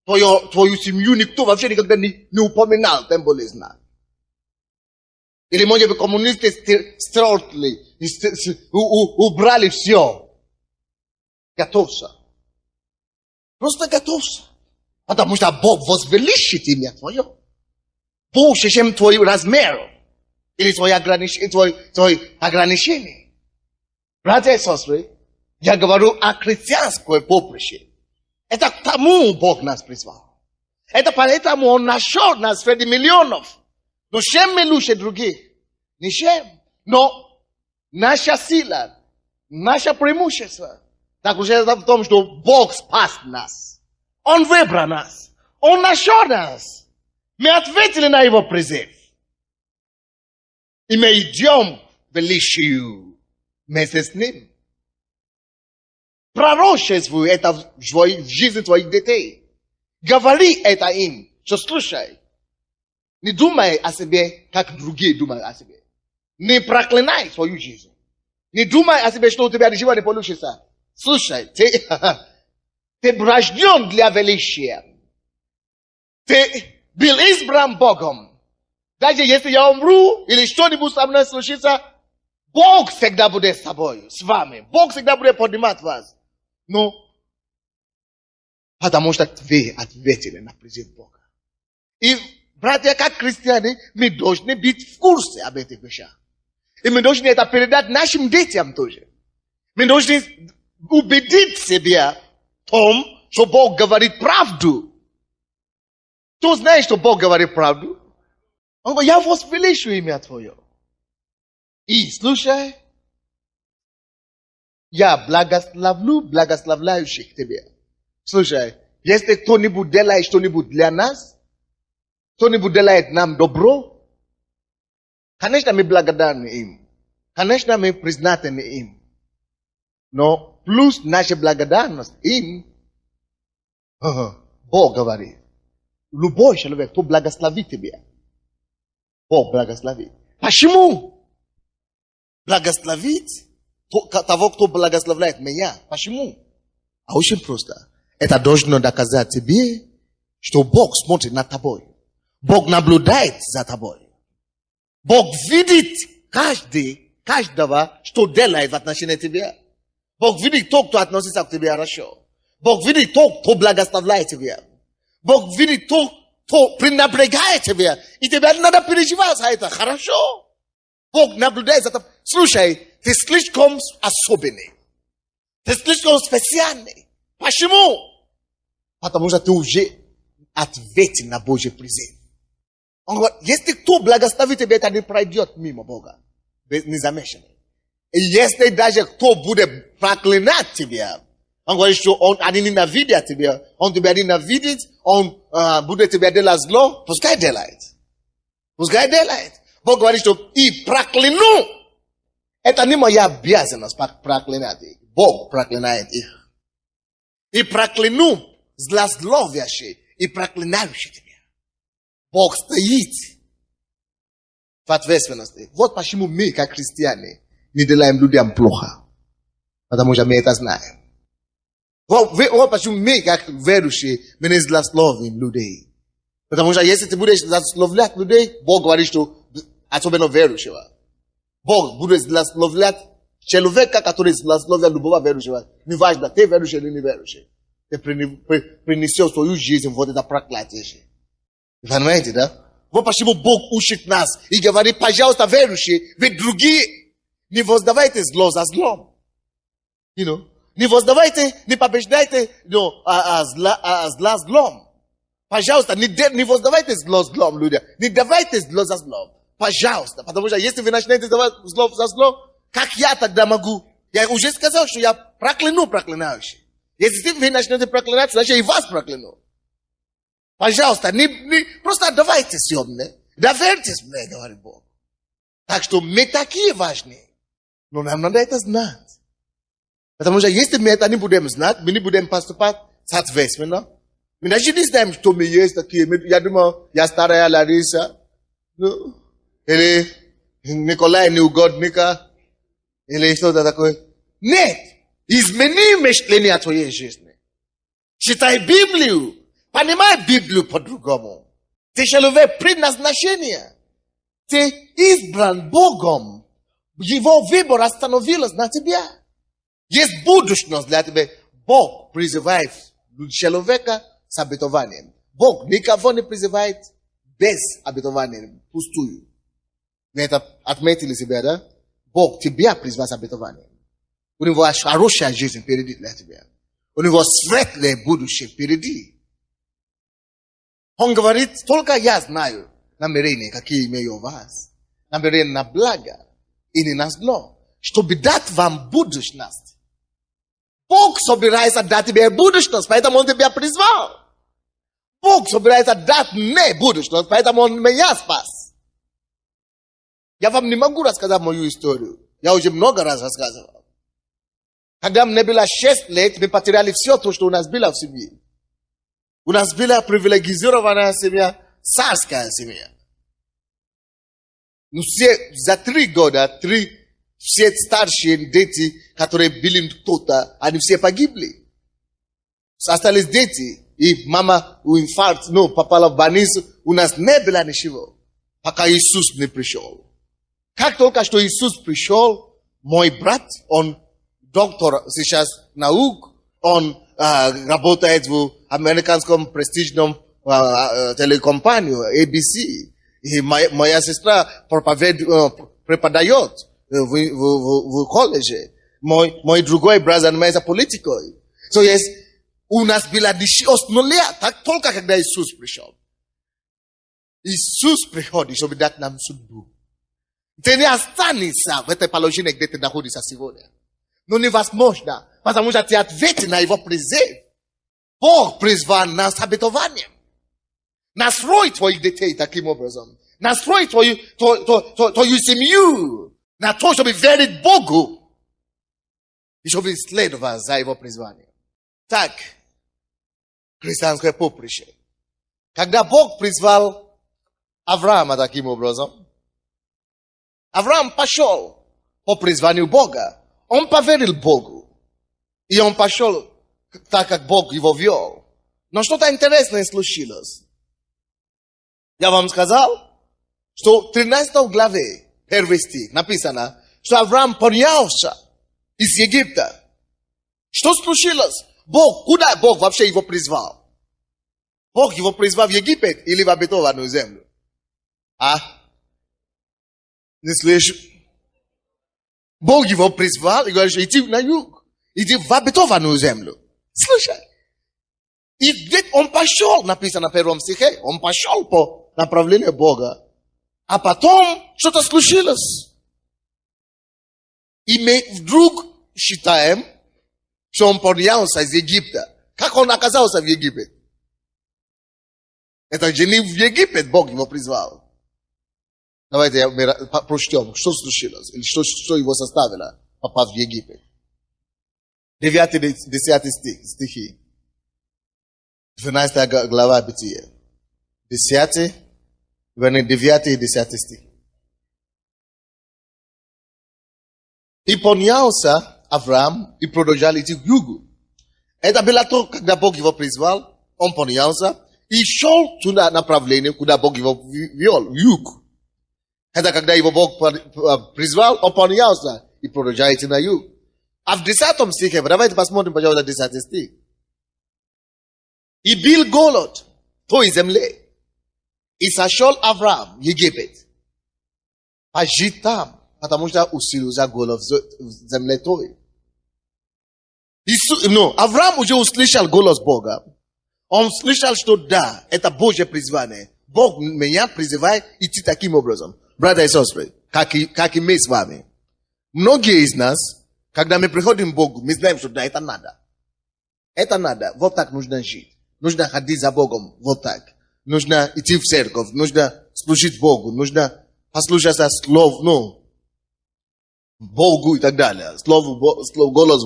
твою семью никто вообще никогда не упоминал, тем более знать. Или, может быть, коммунисты стерли, убрали все. Готовься. Просто готовься. Потому что Бог возвеличит имя твое. Больше, чем твой размер. Или твои ограничения. Братья и сестры, я говорю о христианском поприще. Это к тому Бог нас призвал. Это поэтому Он нашел нас среди миллионов. Но чем мы лучше других? Ничем. Но наша сила, наше преимущество заключается в том, что Бог спас нас. Он выбрал нас. Он нашел нас. Мы ответили на Его призыв. И мы идем в величию вместе с Ним. Пророчествуй это в жизни твоих детей. Говори это им, что слушай. Не думай о себе, как другие думают о себе. Не проклинай свою жизнь. Не думай о себе, что у тебя ничего не получится. Слушай, ты рожден для величия. Ты был избран Богом. Даже если я умру или что-нибудь со мной случится, Бог всегда будет с тобой, с вами. Бог всегда будет поднимать вас. Но потому что вы ответили на призыв Бога. И, братья, как христиане, мы должны быть в курсе об этих вещах. И мы должны это передать нашим детям тоже. Мы должны убедить себя в том, что Бог говорит правду. Кто знает, что Бог говорит правду? Он говорит, я возвеличу имя Твое. И, слушай, я благословлю благословляющих тебе. Слушай, если кто-нибудь делает что-нибудь для нас, кто-нибудь делает нам добро, конечно, мы благодарны им. Конечно, мы признательны им. Но плюс наша благодарность им, Бог говорит, любой человек, кто благословит тебя, Бог благословит. Почему? Благословить того, кто благословляет меня. Почему? А очень просто. Это должно доказать тебе, что Бог смотрит над тобой. Бог наблюдает за тобой. Бог видит каждого, что делает в отношении тебя. Бог видит то, кто относится к тебе хорошо. Бог видит то, кто благословляет тебя. Бог видит то, кто пренебрегает тебя. И тебе надо переживать за это. Хорошо. Бог наблюдает за тобой. Слушай, ты слишком особенный. Ты слишком специальный. Почему? Потому что ты уже ответил на Божий призыв. Он говорит, если кто благословит тебя, это не пройдет мимо Бога. Незамеченный. И если даже кто будет проклинать тебя, он говорит, что они ненавидят тебя, он тебя ненавидит, он будет тебя делать зло, пускай делает. Пускай делает. Бог говорит, что и прокляну. Это не моя обязанность проклинать их. Бог проклинает их. И прокляну злословящий и проклинающий тебя. Бог стоит в ответственности. Вот почему мы, как христиане, не делаем людям плохо. Потому что мы это знаем. Вот почему мы, как верующие, мы не злословим людей. Потому что если ты будешь злословлять людей, Бог говорит, что особенно верующего. Бог будет злословлять человека, который злословит любого верующего. Неважно, ты верующий или не верующий. Ты принесешь свою жизнь вот это проклятие. Вы понимаете, да? Вот почему Бог учит нас и говорит, пожалуйста, верующие, ведь другие, не воздавайте зло за злом. Не воздавайте, не побеждайте зла злом. Пожалуйста, не воздавайте зло злом, люди. Не давайте зло за злом. Пожалуйста. Потому что если вы начнете давать зло за зло, как я тогда могу? Я уже сказал, что я прокляну проклинающих. Если вы начнете проклинать, значит и вас прокляну. Пожалуйста, просто отдавайтесь мне. Доверьтесь мне, говорит Бог. Так что мы такие важные. Но нам надо это знать. Потому что если мы это не будем знать, мы не будем поступать соответственно. Мы даже не знаем, что мы есть такие. Я думаю, я старая Лариса. Или Николай Неугодника. Или что-то такое. Нет. Измени мышление твоей жизни. Читай Библию. Понимай Библию по-другому. Ты человек предназначения. Ты избран Богом. Его выбор остановился на тебя. Есть будущность для тебя. Бог призывает человека с обетованием. Бог никого не призывает без обетования. Пустую. Вы это отметили себе, да? Бог тебя призывает с обетованием. У него хорошая жизнь впереди для тебя. У него светлое будущее впереди. Он говорит, только я знаю намерения, какие имею у вас. Намерения на благо и не на зло. Чтобы дать вам будущность. Бог собирается дать тебе будущность, поэтому Он тебя призвал. Бог собирается дать мне будущность, поэтому Он меня спас. Я вам не могу рассказать мою историю. Я уже много раз рассказывал. Когда мне было 6 лет, мы потеряли все то, что у нас было в семье. У нас была привилегированная семья, царская семья. Но все за 3 года, все старшие дети, которые были кто-то, они все погибли. Остались дети. И мама у инфаркт, попала в больницу. У нас не было ничего, пока Иисус не пришел. Как только что Иисус пришел, мой брат, он доктор сейчас наук, он работает в американском престижном телекомпанию ABC. И моя сестра преподает в колледже. Мой другой брат занимается политикой. So есть, у нас было с нуля, так только когда Иисус пришел. Иисус приходит, чтобы дать нам судьбу. Ты не останешься в этой положении, где ты находишься сегодня. Но невозможно, потому что ты ответил на его призыв. Бог призвал нас с обетованием. Настрой твоих детей таким образом. Настрой твою семью на то, чтобы верить Богу. И чтобы следовать за его призванием. Так, христианское поприще. Когда Бог призвал Авраама таким образом, Авраам пошел по призванию Бога. Он поверил Богу. И он пошел так, как Бог его вел. Но что-то интересное случилось. Я вам сказал, Что 13 главе, первый стих, написано, что Авраам поднялся из Египта. Что случилось? Куда Бог вообще его призвал? Бог его призвал в Египет или в обетованную землю? Не слышишь? Бог его призвал и говорит, иди на юг. Иди в обетованную землю. Слушай. И ведь он пошел, написано в первом стихе, он пошел по направлению Бога. А потом что-то случилось. И мы вдруг считаем, что он поднялся из Египта. Как он оказался в Египет? Это же не в Египет Бог его призвал. Давайте прочтем, что случилось, или что его заставило попасть в Египет. 9-10 стихи. 12 глава Бытия. 9 и 10 стих. И поднялся Авраам и продолжал идти к югу. Это было то, когда Бог его призвал, он поднялся и шел туда направление, куда Бог его вел, юг. Это когда его Бог призвал, он поднялся и продолжал идти на юг. А в 10 стихе, давайте посмотрим, пожалуйста, 10 стих. И был голод в той земле. И сошел Авраам в Египет. Пожить там, потому что усилился голод в земле той. Авраам уже услышал голос Бога. Он слышал, что да, это Божье призвание. Бог меня призывает идти таким образом. Братья и сестры, как и мы с вами. Многие из нас, когда мы приходим к Богу, мы знаем, что да, это надо. Это надо. Вот так нужно жить. Нужно ходить за Богом. Вот так. Нужно идти в церковь. Нужно служить Богу. Нужно послушаться слову, Богу и так далее. Голос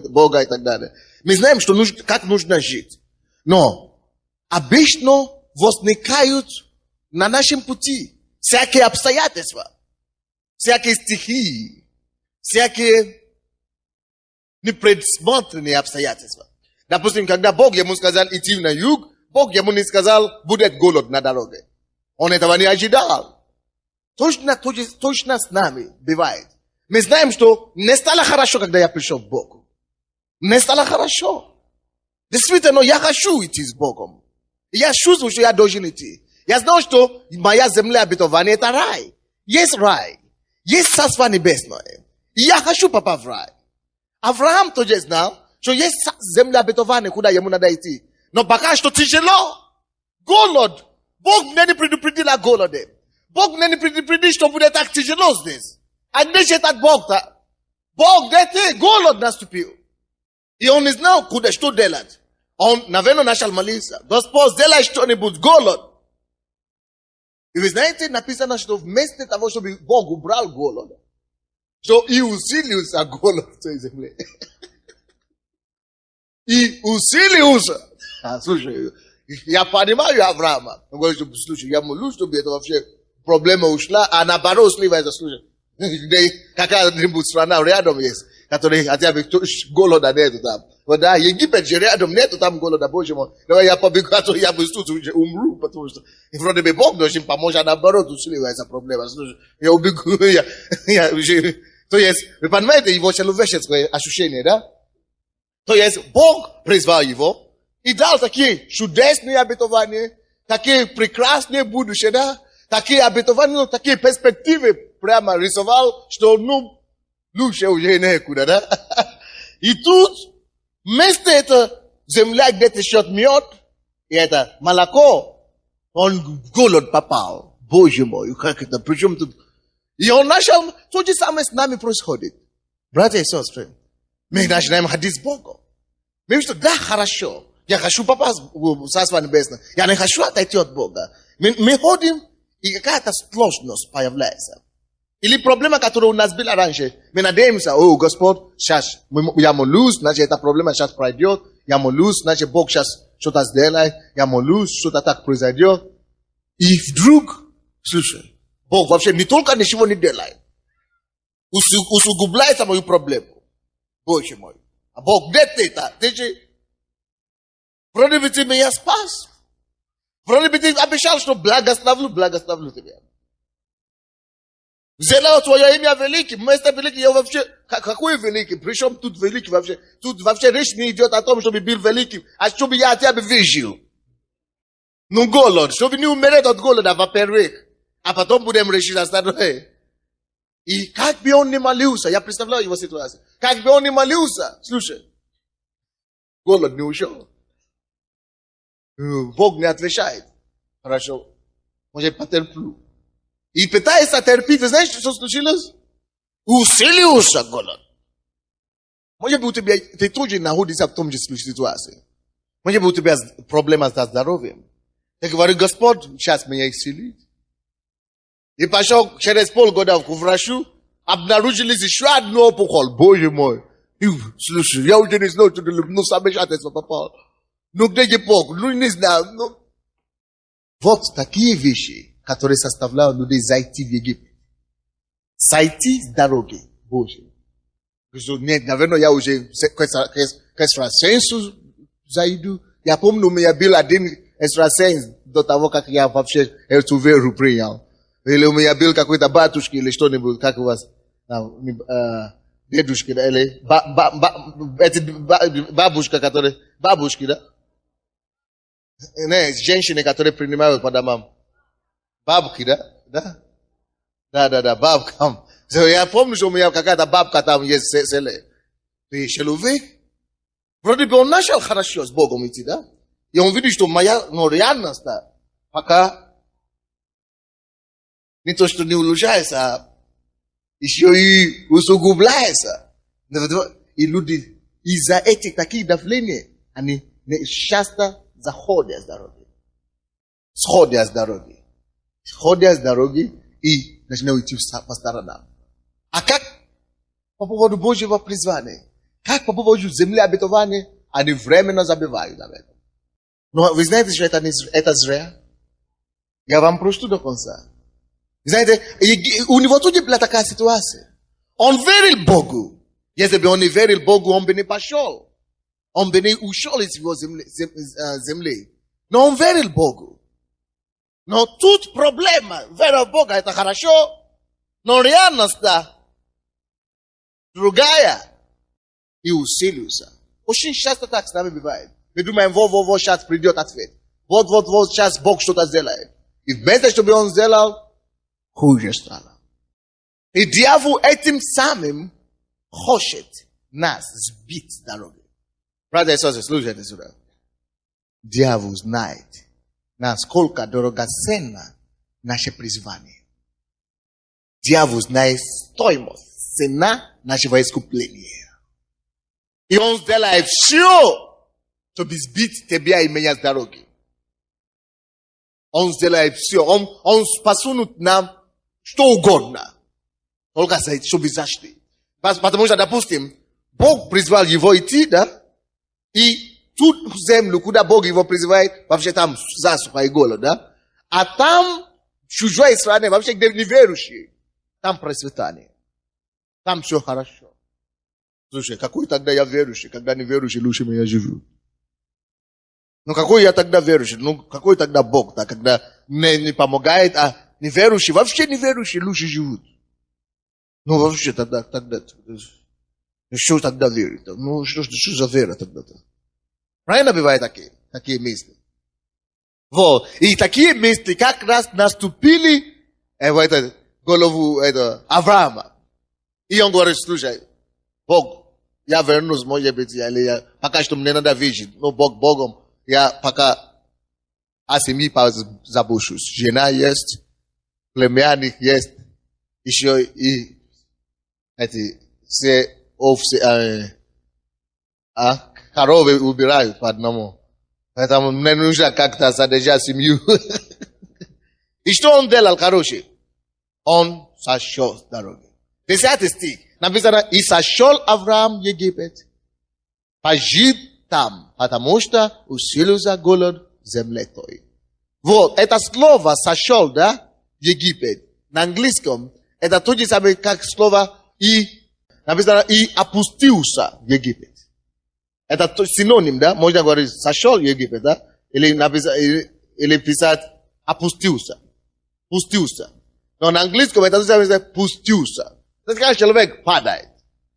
Бога и так далее. Мы знаем, что как нужно жить. Но обычно возникают на нашем пути всякие обстоятельства, всякие стихии, всякие непредсмотренные обстоятельства. Допустим, когда Бог ему сказал идти на юг, Бог ему не сказал, будет голод на дороге. Он этого не ожидал. Точно с нами бывает. Мы знаем, что не стало хорошо, когда я пришел к Богу. Не стало хорошо. Действительно, я хочу идти с Богом. Я чувствую, что я должен идти. Я знаю, что моя земля обетования – это рай. Есть рай. Есть царство небесное. И я хочу попасть в рай. Авраам тоже знал, что есть земля обетования, куда ему надо идти. Но пока что тяжело. Голод. Бог мне не предупредил о голоде. Бог мне не предупредил, что будет так тяжело здесь. А не считать Бог-то. Бог, дети, голод наступил. И он не знал, куда, что делать. Он, наверное, начал молиться. Господь, сделай что-нибудь, голод. И вы знаете, написано, что вместо того, чтобы Бог убрал голод, что и усилился голод в той земле. И усилился. Слушай, я понимаю Авраама. Он говорит, слушай, я молюсь, чтобы это вообще проблема ушла, а наоборот сливается, слушай. Какая-нибудь страна рядом есть, которая хотя бы голода нету там. Вот да, Египет же рядом нету там голода, Боже мой. Давай я побегу, а то я бы тут уже умру, потому что и вроде бы Бог должен помочь, а наоборот усиливается проблема. Слушай, я убегу, то есть, вы понимаете его человеческое ощущение, да? То есть, Бог призвал его и дал такие чудесные обетования, такие прекрасные будущее, да? Такие обетования, такие перспективы прямо рисовал, что лучше уже некуда, да? И тут, вместо этого земля, где течет мед, и это молоко, он в голод попал. Боже мой, как это, причем тут... И он начал, то же самое с нами происходит. Братья и сестры, мы начинаем ходить с Богом. Мы говорим, что да, хорошо, я хочу попасть в Царство Небесное, я не хочу отойти от Бога. Мы ходим, и какая-то сложность появляется. Или проблема, которая у нас была раньше. Мы надеемся, о, Господь, сейчас я молюсь, значит, эта проблема сейчас пройдет. Я молюсь, значит, Бог сейчас что-то сделает. Я молюсь, что-то так произойдет. И вдруг, слушай, Бог вообще не только ничего не делает. Усугубляет мою проблему. Боже мой. А Бог, где ты-то? Ты же, вроде бы ты меня спас. Вроде бы ты обещал, что благословлю тебя. Взяла твое имя великим, вместо великим я вообще... Какой великий? Причем тут великий вообще? Тут вообще речь не идет о том, чтобы был великим, а чтобы я тебя выжил. Ну, голод, чтобы не умереть от голода, во-первых. А потом будем решить остальное. И как бы он ни молился, я представляю его ситуацию. Как бы он ни молился, слушай, голод не ушел. Бог не отвечает. Хорошо, может потерплю. И пытается терпеть, вы знаете, что случилось? Усилился голод. Может быть, у тебя, ты тоже находишься в том же ситуации. Может быть, у тебя проблема со здоровьем. Я говорю, Господь, сейчас меня исцелит. И пошел через полгода к врачу, обнаружились еще одну опухоль. Боже мой. И, слушай, я уже не знаю, что ты ну, сам отец попал. Ну, где je Бог? Ну, не знаю. Ну. Вот такие вещи, которые составляют людей зайти в Египет. Сойти с дороги Божьей. Нет, наверное, я уже к экстрасенсу зайду. Я помню, у меня был один экстрасенс до того, как я вообще эту веру принял. Или у меня был какой-то батюшка или что-нибудь, как у вас, дедушка, или бабушка, которые, бабушки, да? Не, женщины, которые принимают по домам. Бабки, да? Да, бабка. Я помню, что у меня какая-то бабка там есть в селе. Ты человек? Вроде бы он начал хорошо с Богом идти, да? И он видит, что моя реальность пока не то, что не улучшается, а еще и усугубляется. И люди из-за этих таких давлений, они часто заходят с дороги. Сходят с дороги. Сходят с дороги и начинают идти по сторонам. А как по поводу Божьего призвания? Как по поводу земли обетования? Они временно забивают об этом. Но вы знаете, что это зря? Я вам прочту до конца. Знаете, у него тоже была такая ситуация. Он верил Богу. Если бы он не верил Богу, он бы не пошел. Он бы не ушел из его земли. Но он верил Богу. Но тут проблема. Вера в Бога это хорошо. Но реальность другая. И усилился. Очень часто так с нами бывает. Мы думаем, вот, сейчас придет ответ. Вот, сейчас Бог что-то сделает. И вместо, чтобы он сделал, хуже стало. И дьявол этим самым хочет нас сбить с дороги. Братья и сестры, слушайте сюда. Дьявол знает, насколько драгоценно наше призвание. Дьявол знает стоимость, цена нашего искупления. И он сделает все, чтобы сбить тебя и меня с дороги. Он сделает все. Он посунет нам что угодно. Только чтобы защитить. Потому что, допустим, Бог призвал его идти, да? И ту землю, куда Бог его призывает, вообще там засуха и голод, да? А там чужой стране, вообще где неверующие, там процветание. Там все хорошо. Слушай, какой тогда я верующий, когда неверующий лучше меня живут? Ну какой я тогда верующий? Ну какой тогда Бог, да, когда мне не помогает, а неверующие, вообще неверующие лучше живут? Ну вообще тогда что тогда верить? Ну что за вера тогда-то? Правильно бывают такие мысли? Вот. И такие мысли как раз наступили в эту голову Авраама. И он говорит, слушай, Бог, я вернусь, может быть, или пока что мне надо видеть, но Богом, я пока о семье забочусь. Жена есть, племянник есть, еще и эти все овцы, коровы убирают по одному. Поэтому мне нужно как-то содержать семью. И что он делал, короче? Он сошел с дороги. 10 стих. Написано, и сошел Авраам в Египет, пожил там, потому что усилился голод в земле той. Вот, это слово сошел, да, в Египет. На английском, это то же самое, как слово и, написано, и опустился в Египет. Это синоним, да, можно говорить, сошел в Египет, да, или писать опустился. Пустился. Но на английском это называется пустился. Это когда человек падает.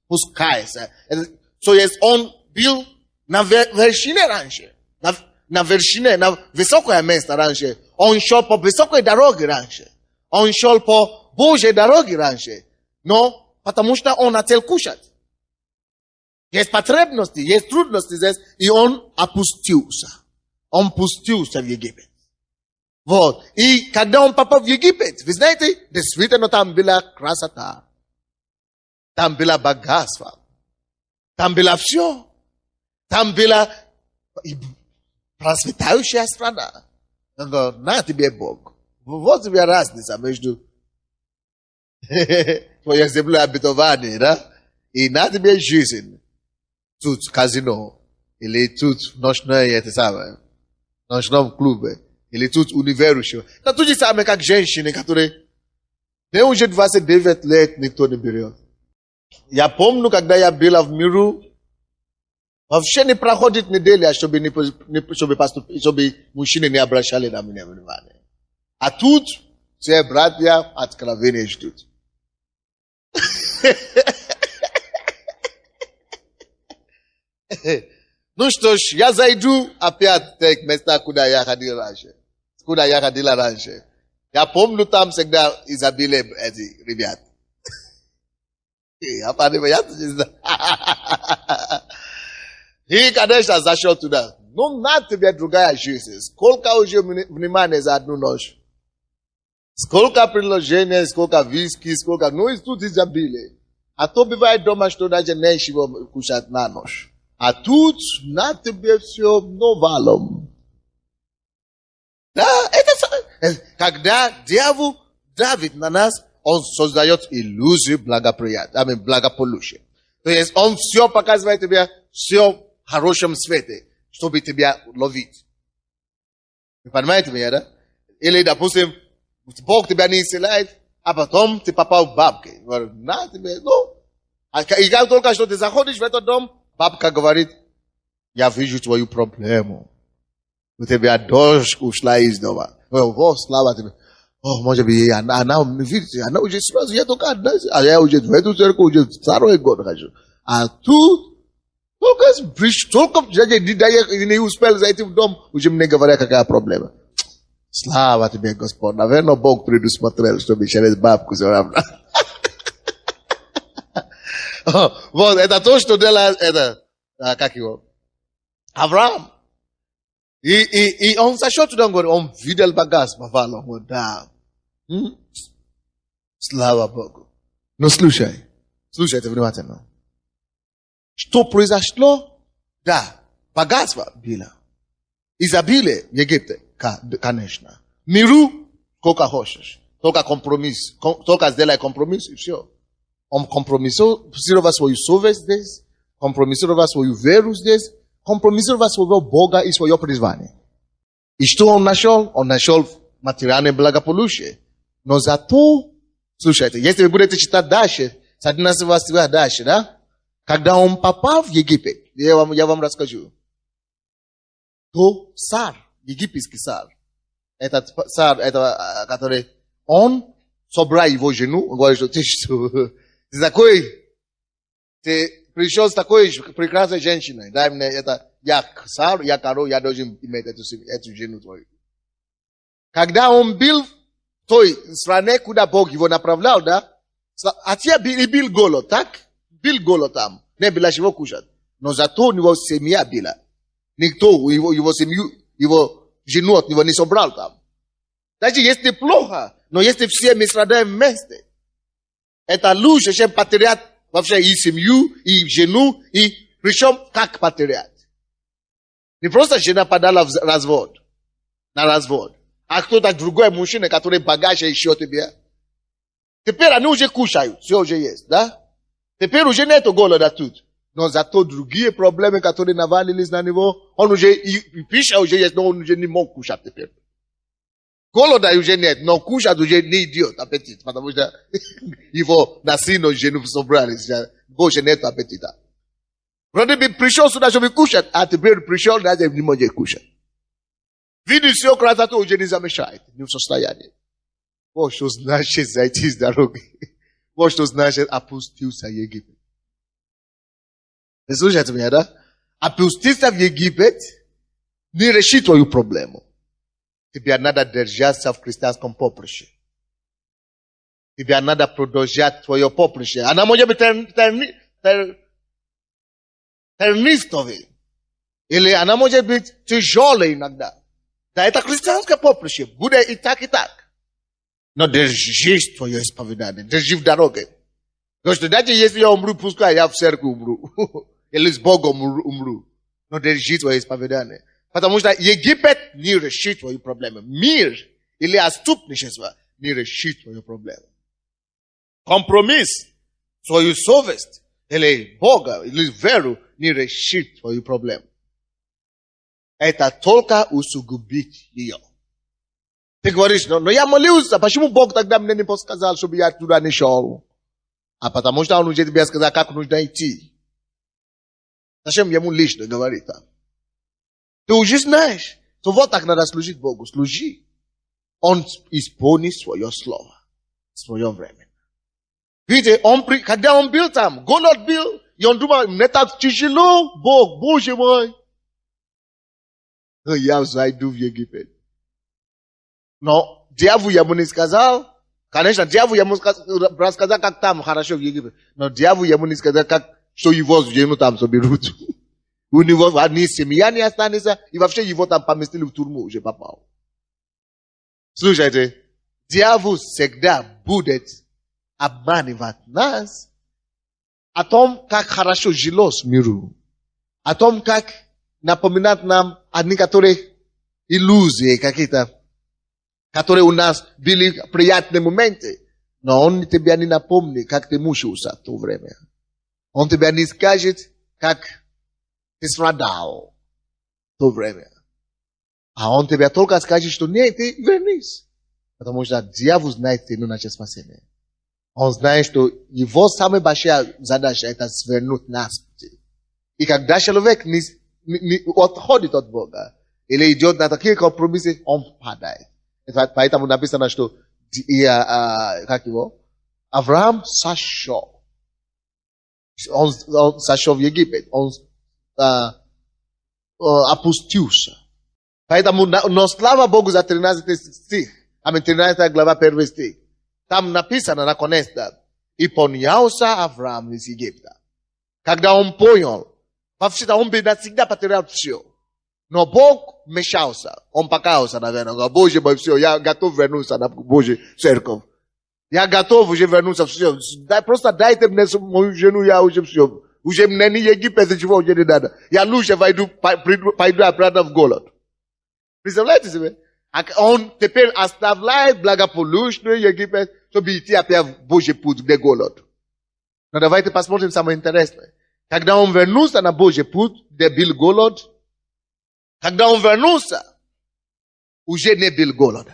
Пускается. So есть он был на вершине раньше. На вершине, на высокое место раньше. Он шел по высокой дороге раньше. Он шел по Божьей дороге раньше. Но потому что он хотел кушать. Есть потребности, есть трудности здесь. И он опустился. Он пустился в Египет. Вот. И когда он попал в Египет, вы знаете, действительно там была красота. Там было богатство. Там было все. Там была процветающая страна. На тебе Бог. Вот тебе разница между твоей землей обетованной, да? И на тебе жизнь. Тут казино. Или тут ночное, это самое. В ночном клубе. Или тут университет. Это то же самое, как женщины, которые мне уже 29 лет никто не берет. Я помню, когда я была в миру, вообще не проходит неделя, чтобы мужчины не обращали на меня внимание. А тут все братья откровения ждут. Ну что ж, я зайду опять в места, куда я ходил раньше. Куда я ходила раньше. Я помню там всегда изобилие эти ребят. Я понимаю, и, конечно, зашел туда. Ну, на тебе другая жизнь. Сколько уже внимания за одну ночь. Сколько предложений, сколько виски, сколько... Ну, и тут изобилие. А то бывает дома, что даже нечего кушать на ночь. А тут на тебе все валом. Да, это... Когда дьявол давит на нас, он создает иллюзию благополучия. То есть он все показывает тебе, все в хорошем свете, чтобы тебя ловить. Вы понимаете меня, да? Или, допустим, Бог тебя не исцеляет, а потом ты попал в бабки. На тебе, ну. И как только что ты заходишь в этот дом, бабка говорит, я вижу твою проблему. У тебя дочь ушла из дома. О, слава тебе. О, может быть, она уже сразу, я только одна, а я уже в эту церковь уже второй год хожу. А тут, только я не успел зайти в дом, уже мне говорят, какая проблема. Слава тебе, Господь. Наверное, Бог предусмотрел, чтобы через бабку все равно. Вот, это то, что делает, это, как его, Авраам. И он зашел туда, он видел богатство, да. Слава Богу. Но слушайте внимательно. Что произошло? Да, богатство было. Изобилие в Египте, конечно. Миру, сколько хочешь. Только компромисс. Только сделай компромисс, и все. Он компромиссировал свою совесть здесь. Компромиссировал свою веру здесь. Компромиссировал своего Бога и свое призвание. И что он нашел? Он нашел материальное благополучие. Но зато, слушайте, если вы будете читать дальше, с 11 стиха дальше, да? Когда он попал в Египет, я вам расскажу, то царь, египетский царь, этот царь, который, он собрал его жену, он говорит, что ты такой, ты пришел с такой прекрасной женщиной, дай мне это, я царь, я король, я должен иметь эту жену твою. Когда он был в той стране, куда Бог его направлял, да, а те был голод, так? Был голод там, не было чего кушать. Но зато у него семья была. Никто его семью, его жену от него не собрал там. Значит, если плохо, но если все мы страдаем вместе, это лучше, чем потерять вообще и семью, и жену, и причем как потерять. Не просто жена подала на развод, а кто-то другой мужчина, который богаче еще тебе. Теперь они уже кушают, все уже есть, да? Теперь уже нету голода тут. Но зато другие проблемы, которые навалились на него, он уже, и пища уже есть, но он уже не мог кушать теперь. Голода уже нет, но кушать уже не идет аппетит, потому что его насильно жену собрались, больше нет аппетита. Вроде бы пришел сюда, чтобы кушать, а теперь пришел, даже не может кушать. Видишь, все красоту уже не замешает, не в состоянии. Бог что значит зайти с дороги. Вот что значит опустился в Египет. Вы слушаете меня, да? Опуститься в Египет не решит твою проблему. Тебе надо держаться в христианском поприще. Тебе надо продолжать твое поприще. Она может быть тернистовой. Или она может быть тяжелой иногда. Да, это христианское поприще. Будет и так, и так. Но держись твое исповедание. Держи в дороге. Потому что даже если я умру, пускай я в церкви умру. Или с Богом умру. Но держи твое исповедание. Потому что Египет не решит твои проблемы. Мир или отступничество не решит твои проблемы. Компромисс, свою совесть или Бога, или веру не решит твои проблемы. Это только усугубит ее. Ты говоришь, но я молился, почему Бог тогда мне не подсказал, чтобы я туда не шел? А потому что Он уже тебе сказал, как нужно идти. Зачем ему лично говорит так? Ты уже знаешь, что вот так надо служить Богу. Служи. Он исполнит свое слово, свое время. Видите, когда он был там, голод был, и он думал, мне так тяжело, Бог, Боже мой. Я зайду в Египет. Но дьявол ему не сказал. Конечно, дьявол ему рассказал, как там хорошо в Египет. Но дьявол ему не сказал, что его жену там соберут. У него ни семья не останется, и вообще его там поместили в тюрьму, уже попал. Слушайте, дьявол всегда будет обманывать нас о том, как хорошо жилось миру. О том, как напоминать нам о некоторых иллюзиях какие-то, которые у нас были приятные моменты. Но он тебя не напомнит, как ты мучился в то время. Он тебя не скажет, как ты страдал в то время. А он тебе только скажет, что нет, ты вернись. Потому что дьявол знает цену нашего спасения. Он знает, что его самая большая задача это свернуть нас. И когда человек не отходит от Бога, или идет на такие компромиссы, он падает. Поэтому написано, что как его? Авраам сошел. Он сошел в Египет. Он опустился. Поэтому, но слава Богу за 13 стих. 13 глава 1 стих. Там написано наконец-то. И поднялся Авраам из Египта. Когда он понял, вообще-то он бы навсегда потерял все. Но Бог вмешался. Он покаялся, наверное. Говорит, Боже мой, все, я готов вернуться на Божью церковь. Я готов уже вернуться. Все. Просто дайте мне мою жену, я уже все. Уже мне не Египет, ничего уже не надо. Я лучше пойду обратно в голод. Представляете себе? Он теперь оставляет благополучный Египет, чтобы идти опять в Божий путь, где голод. Но давайте посмотрим самое интересное. Когда он вернулся на Божий путь, где был голод, когда он вернулся, уже не был голод.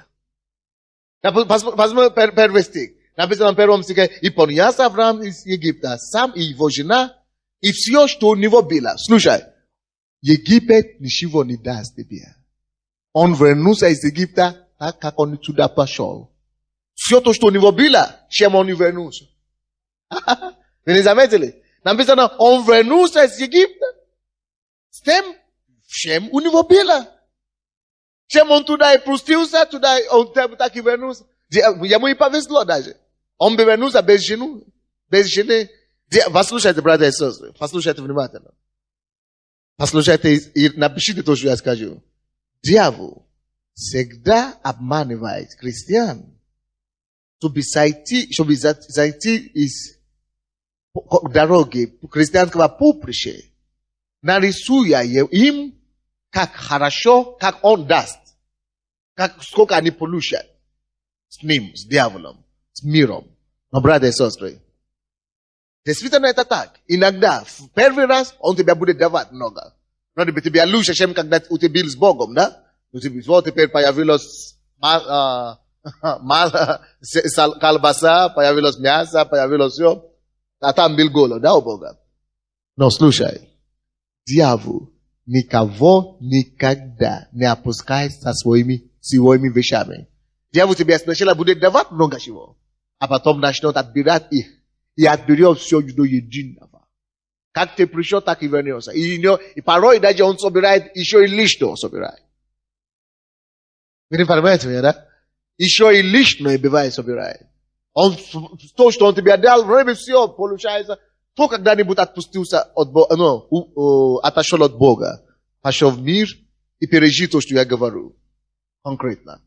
Посмотрим первый стих. Написано в первом стихе, и поднялся Авраам из Египта, сам и его жена, и все, что у него было. Слушай, Египет ничего не даст тебе. Он вернулся из Египта, так как он туда пошел. Все то, что у него было, чем он вернулся. Вы не заметили? Написано, он вернулся из Египта, с тем, чем у него было. Чем он туда и пустился, туда он так и вернулся. Ему и повезло даже. Он бы вернулся без жены. Без жены. Послушайте, братья и сестры, послушайте внимательно. Послушайте и напишите то, что я скажу. Дьявол всегда обманывает христиан, чтобы зайти из дороги христианского поприща, нарисуя им, как хорошо, как он даст, сколько они получат с ним, с дьяволом, с миром. Но, братья и сестры, действительно это так. Иногда, в первый раз, он тебе будет давать много. Но тебе лучше, чем когда ты был с Богом, да? Вот теперь появилось колбаса, появилось мясо, появилось все. А там был голод, да, у Бога? Но слушай, дьявол никого никогда не опускает со своими вещами. Дьявол тебе сначала будет давать много чего, а потом начнет отбирать их. И отберет все до единого. Как ты пришел, так и вернется. И порой даже он собирает, еще и лишнего собирает. Вы не понимаете меня, да? Еще и лишнее бывает собирает. Он, то, что он тебе дал, время все получается. То когда-нибудь отпустился от Бога, отошел от Бога, пошел в мир и пережил то, что я говорю. Конкретно.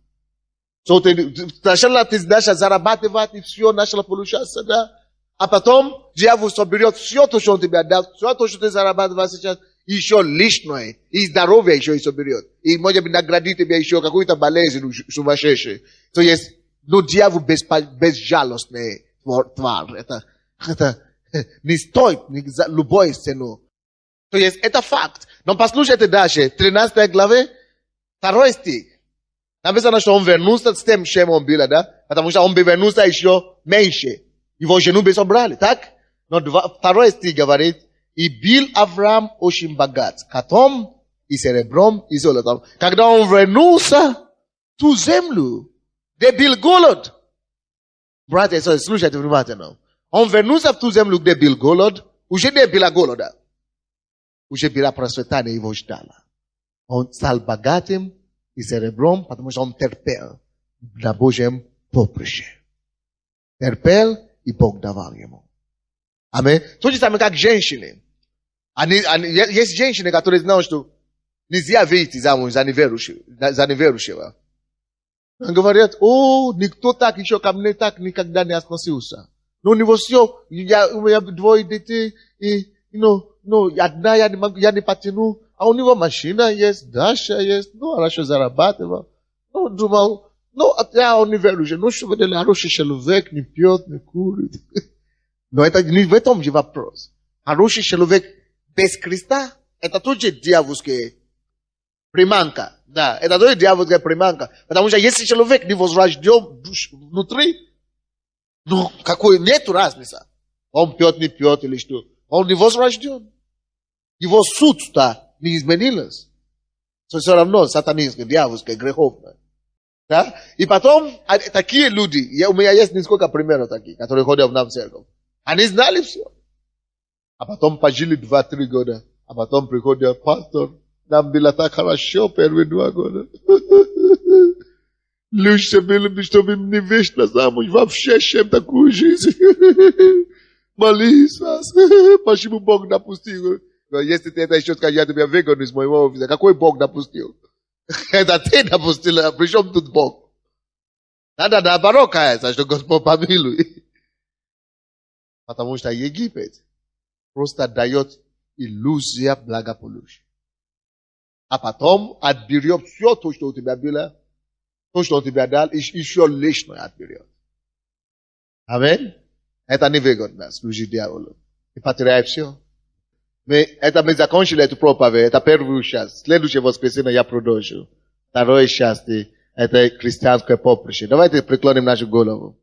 Сначала ты начал зарабатывать, и все начало получаться, да? А потом дьявол соберет все то, что он тебе дал, все то, что ты зарабатываешь сейчас, и еще лишнее, и здоровье еще и соберет. И, может быть, наградит тебя еще какую-то болезнь сумасшедшую. То есть, дьявол безжалостный тварь. Это не стоит ни за любой цену. То есть, это факт. Но послушайте дальше, 13 главе, 2 стих. Написано, что он вернулся с тем, чем он был, да? Потому что он бы вернулся еще меньше. Его жену бы собрали, так? Но 2 стих говорит, и был Авраам очень богат, котом и серебром и золотом. Когда он вернулся в ту землю, где был голод. Братья, слушайте внимательно. Он вернулся в ту землю, где был голод, уже не было голода. Уже было процветание его ждало. Он стал богатым и серебром, потому что он терпел на Божьем поприще. Терпел, и Бог давал ему. Аминь. То же самое, как женщины. Есть женщины, которые знают, что нельзя выйти замуж за неверующего. Говорят, никто так еще ко мне так никогда не относился. Но у него все, у меня 2 детей, и, одна я не потяну, а у него машина есть, Даша есть, хорошо зарабатывал. Думал, он не верующий, что вы хороший человек, не пьет, не курит. Но это не в этом же вопрос. Хороший человек без Христа, это тоже дьявольская приманка. Да, это тоже дьявольская приманка. Потому что если человек не возрожден внутри, нету разницы. Он пьет, не пьет или что. Он не возрожден. Его суть-то не изменилась. Все равно сатанинская, дьявольская, греховная. Да? И потом, такие люди, у меня есть несколько примеров таких, которые ходят в нам в церковь. Они знали все. А потом пожили 2-3 года. А потом приходят, пастор, нам было так хорошо первые 2 года. Лучше было бы, чтобы мне вечно замуж вообще, чем такую жизнь. Молись вас. Почему Бог допустил? Если ты это еще скажешь, я тебя выгоню из моего офиса. Какой Бог допустил? Это ты допустил, а при чем тут Бог? Надо наоборот каяться, что Господь помилуй. Потому что Египет просто дает иллюзия благополучия. А потом отберет все то, что у тебя было, то, что он тебе дал, и еще лишнее отберет. Аминь. Это невыгодно служить дьяволу. И потеряет все. Это мы закончили эту проповедь, это первую часть. Следующее воскресенье я продолжу. Второй части, это христианское поприще. Давайте преклоним нашу голову.